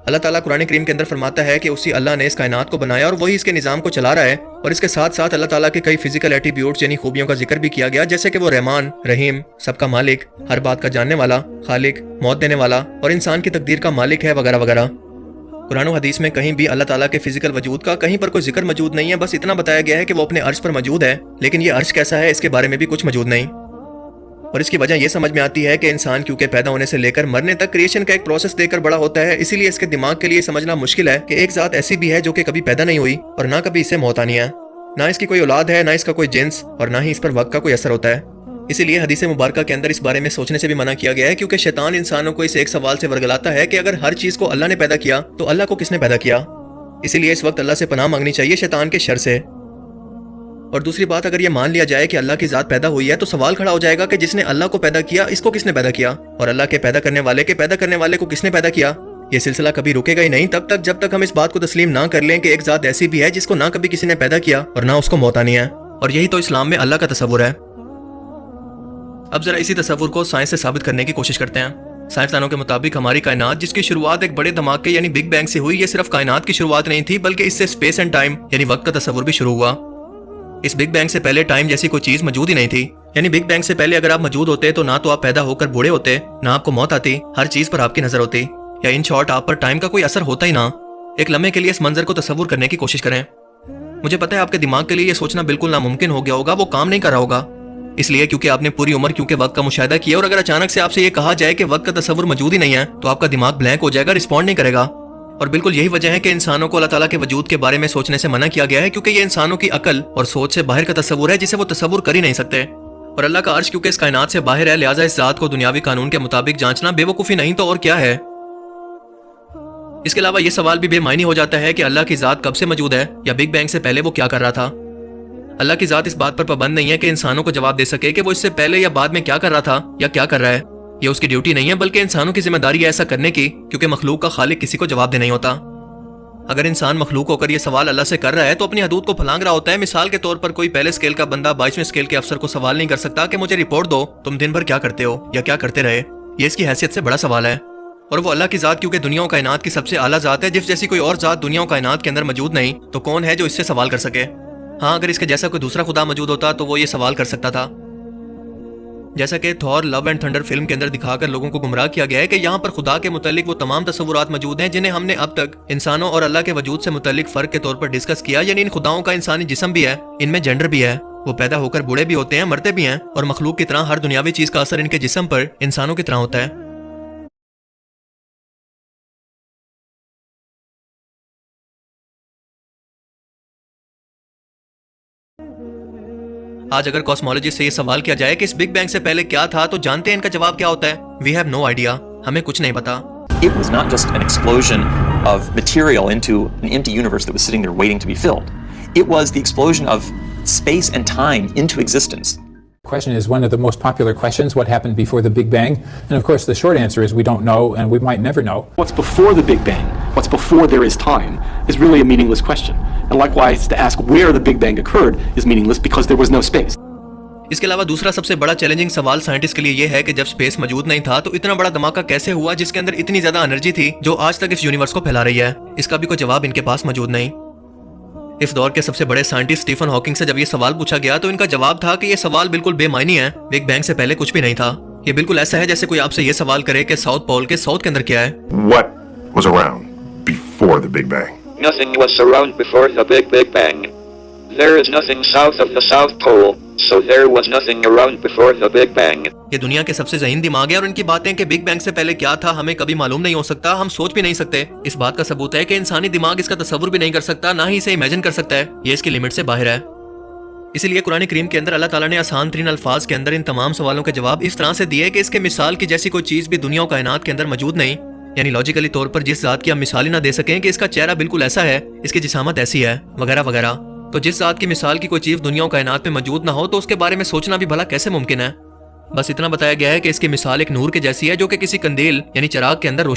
اللہ تعالیٰ قرآن کریم کے اندر فرماتا ہے کہ اسی اللہ نے اس کائنات کو بنایا اور وہی اس کے نظام کو چلا رہا ہے، اور اس کے ساتھ ساتھ اللہ تعالیٰ کے کئی فزیکل ایٹریبیوٹس یعنی خوبیوں کا ذکر بھی کیا گیا، جیسے کہ وہ رحمان، رحیم، سب کا مالک، ہر بات کا جاننے والا، خالق، موت دینے والا اور انسان کی تقدیر کا مالک ہے، وغیرہ وغیرہ۔ قرآن و حدیث میں کہیں بھی اللہ تعالیٰ کے فزیکل وجود کا کہیں پر کوئی ذکر موجود نہیں ہے، بس اتنا بتایا گیا ہے کہ وہ اپنے عرش پر موجود ہے، لیکن یہ عرش کیسا ہے اس کے بارے میں بھی کچھ موجود نہیں۔ اور اس کی وجہ یہ سمجھ میں آتی ہے کہ انسان کیونکہ پیدا ہونے سے لے کر مرنے تک کریشن کا ایک پروسیس دے کر بڑا ہوتا ہے، اسی لیے اس کے دماغ کے لیے سمجھنا مشکل ہے کہ ایک ذات ایسی بھی ہے جو کہ کبھی پیدا نہیں ہوئی اور نہ کبھی اسے موت آنی ہے، نہ اس کی کوئی اولاد ہے، نہ اس کا کوئی جنس، اور نہ ہی اس پر وقت کا کوئی اثر ہوتا ہے۔ اسی لیے حدیث مبارکہ کے اندر اس بارے میں سوچنے سے بھی منع کیا گیا ہے، کیونکہ شیطان انسانوں کو اس ایک سوال سے ورگلاتا ہے کہ اگر ہر چیز کو اللہ نے پیدا کیا تو اللہ کو کس نے پیدا کیا۔ اسی لیے اس وقت اللہ سے پناہ مانگنی چاہیے شیطان کے شر سے۔ اور دوسری بات، اگر یہ مان لیا جائے کہ اللہ کی ذات پیدا ہوئی ہے تو سوال کھڑا ہو جائے گا کہ جس نے اللہ کو پیدا کیا اس کو کس نے پیدا کیا، اور اللہ کے پیدا کرنے والے کے پیدا کرنے والے کو کس نے پیدا کیا۔ یہ سلسلہ کبھی رکے گا ہی نہیں تب تک جب تک ہم اس بات کو تسلیم نہ کر لیں کہ ایک ذات ایسی بھی ہے جس کو نہ کبھی کسی نے پیدا کیا اور نہ اس کو موت آنی ہے، اور یہی تو اسلام میں اللہ کا تصور ہے۔ اب ذرا اسی تصور کو سائنس سے ثابت کرنے کی کوشش کرتے ہیں۔ سائنسدانوں کے مطابق ہماری کائنات جس کی شروعات ایک بڑے دھماکے یعنی بگ بینگ سے ہوئی، یہ صرف کائنات کی شروعات نہیں تھی بلکہ اس سے اسپیس اینڈ ٹائم یعنی وقت کا تصور بھی شروع ہوا۔ اس بگ بینگ سے پہلے ٹائم جیسی کوئی چیز موجود ہی نہیں تھی، یعنی بگ بینگ سے پہلے اگر آپ موجود ہوتے تو نہ تو آپ پیدا ہو کر بوڑھے ہوتے، نہ آپ کو موت آتی، ہر چیز پر آپ کی نظر ہوتی، یا ان شارٹ آپ پر ٹائم کا کوئی اثر ہوتا ہی نہ۔ ایک لمحے کے لیے اس منظر کو تصور کرنے کی کوشش کریں۔ مجھے پتہ ہے آپ کے دماغ کے لیے یہ سوچنا بالکل ناممکن ہو گیا ہوگا، وہ کام نہیں کر رہا ہوگا، اس لیے کیونکہ آپ نے پوری عمر کیونکہ وقت کا مشاہدہ کیا، اور اگر اچانک سے آپ سے یہ کہا جائے کہ وقت کا تصور موجود ہی نہیں ہے تو آپ کا دماغ بلینک ہو جائے گا، رسپونڈ نہیں کرے گا۔ اور بالکل یہی وجہ ہے کہ انسانوں کو اللہ تعالیٰ کے وجود کے بارے میں سوچنے سے منع کیا گیا ہے، کیونکہ یہ انسانوں کی عقل اور سوچ سے باہر کا تصور ہے جسے وہ تصور کر ہی نہیں سکتے۔ اور اللہ کا عرش کیونکہ اس کائنات سے باہر ہے، لہٰذا اس ذات کو دنیاوی قانون کے مطابق جانچنا بے وقوفی نہیں تو اور کیا ہے۔ اس کے علاوہ یہ سوال بھی بے معنی ہو جاتا ہے کہ اللہ کی ذات کب سے موجود ہے، یا بگ بینگ سے پہلے وہ کیا کر رہا تھا۔ اللہ کی ذات اس بات پر پابند نہیں ہے کہ انسانوں کو جواب دے سکے کہ وہ اس سے پہلے یا بعد میں کیا کر رہا تھا یا کیا کر رہا ہے۔ یہ اس کی ڈیوٹی نہیں ہے بلکہ انسانوں کی ذمہ داری ہے ایسا کرنے کی، کیونکہ مخلوق کا خالق کسی کو جواب دے نہیں ہوتا۔ اگر انسان مخلوق ہو کر یہ سوال اللہ سے کر رہا ہے تو اپنی حدود کو پھلانگ رہا ہوتا ہے۔ مثال کے طور پر کوئی پہلے سکیل کا بندہ 22ویں سکیل کے افسر کو سوال نہیں کر سکتا کہ مجھے رپورٹ دو تم دن بھر کیا کرتے ہو یا کیا کرتے رہے۔ یہ اس کی حیثیت سے بڑا سوال ہے۔ اور وہ اللہ کی ذات کیونکہ دنیا و کائنات کی سب سے اعلیٰ ذات ہے، جس جیسی کوئی اور ذات دنیا و کائنات کے اندر موجود نہیں، تو کون ہے جو اس سے سوال کر سکے؟ ہاں، اگر اس کے جیسا کوئی دوسرا خدا موجود ہوتا تو وہ یہ سوال کر سکتا تھا۔ جیسا کہ تھور لو اینڈ تھنڈر فلم کے اندر دکھا کر لوگوں کو گمراہ کیا گیا ہے کہ یہاں پر خدا کے متعلق وہ تمام تصورات موجود ہیں جنہیں ہم نے اب تک انسانوں اور اللہ کے وجود سے متعلق فرق کے طور پر ڈسکس کیا، یعنی ان خداؤں کا انسانی جسم بھی ہے، ان میں جینڈر بھی ہے، وہ پیدا ہو کر بوڑھے بھی ہوتے ہیں، مرتے بھی ہیں، اور مخلوق کی طرح ہر دنیاوی چیز کا اثر ان کے جسم پر انسانوں کی طرح ہوتا ہے۔ آج اگر کاسمولوجسٹ سے یہ سوال کیا جائے کہ اس بگ بینگ سے پہلے کیا تھا تو جانتے ہیں ان کا جواب کیا ہوتا ہے؟ We have no idea، ہمیں کچھ نہیں پتا۔ It was not just an explosion of material into an empty universe that was sitting there waiting to be filled. It was the explosion of space and time into existence. The question is one of the most popular questions, what happened before the Big Bang? And of course the short answer is we don't know and we might never know. What's before the Big Bang, what's before there is time, is really a meaningless question. And likewise, to ask where the Big Bang occurred is meaningless because there was no space. اس کے علاوہ دوسرا سب سے بڑا challenging سوال scientist کے لیے یہ ہے کہ جب سپیس موجود نہیں تھا تو اتنا بڑا دھماکہ کیسے ہوا جس کے اندر اتنی زیادہ انرجی تھی جو آج تک اس یونیورس کو پھیلا رہی ہے؟ اس کا بھی کوئی جواب ان کے پاس موجود نہیں۔ اس دور کے سب سے بڑے سائنٹسٹ اسٹیفن ہاکنگ سے جب یہ سوال پوچھا گیا تو ان کا جواب تھا کہ یہ سوال بالکل بے معنی ہے، بگ بینگ سے پہلے کچھ بھی نہیں تھا۔ یہ بالکل ایسا ہے جیسے کوئی آپ سے یہ سوال کرے کہ ساؤتھ پول کے ساؤتھ کے اندر کیا ہے۔ What was around before the Big Bang? Nothing was around before the Big Bang. There is nothing south of the South Pole, so there was nothing around before the Big Bang. یہ دنیا کے سب سے ذہین دماغ ہے اور ان کی باتیں کہ بگ بینگ سے پہلے کیا تھا ہمیں کبھی معلوم نہیں ہو سکتا، ہم سوچ بھی نہیں سکتے۔ اس بات کا ثبوت ہے کہ انسانی دماغ اس کا تصور بھی نہیں کر سکتا، نہ ہی اسے امیجن کر سکتا ہے، یہ اس کی لمٹ سے باہر ہے۔ اسی لیے قرآن کریم کے اندر اللہ تعالیٰ نے آسان ترین الفاظ کے اندر ان تمام سوالوں کے جواب اس طرح سے دیے کہ اس کے مثال کی جیسی کوئی چیز بھی دنیا و کائنات کے اندر موجود نہیں، یعنی لاجیکلی طور پر جس ذات کی ہم مثال ہی نہ دے سکیں کہ اس کا چہرہ بالکل ایسا ہے، اس کی جسامت ایسی ہے، وغیرہ وغیرہ۔ تو جس ذات کی مثال کی کوئی چیز دنیا و کائنات میں موجود نہ ہو تو اس کے بارے میں سوچنا بھی بھلا کیسے ممکن ہے؟ بس اتنا بتایا گیا ہے کہ اس کی مثال ایک نور کے جیسی ہے جو کہ کسی قندیل یعنی چراغ کے اندر روشنی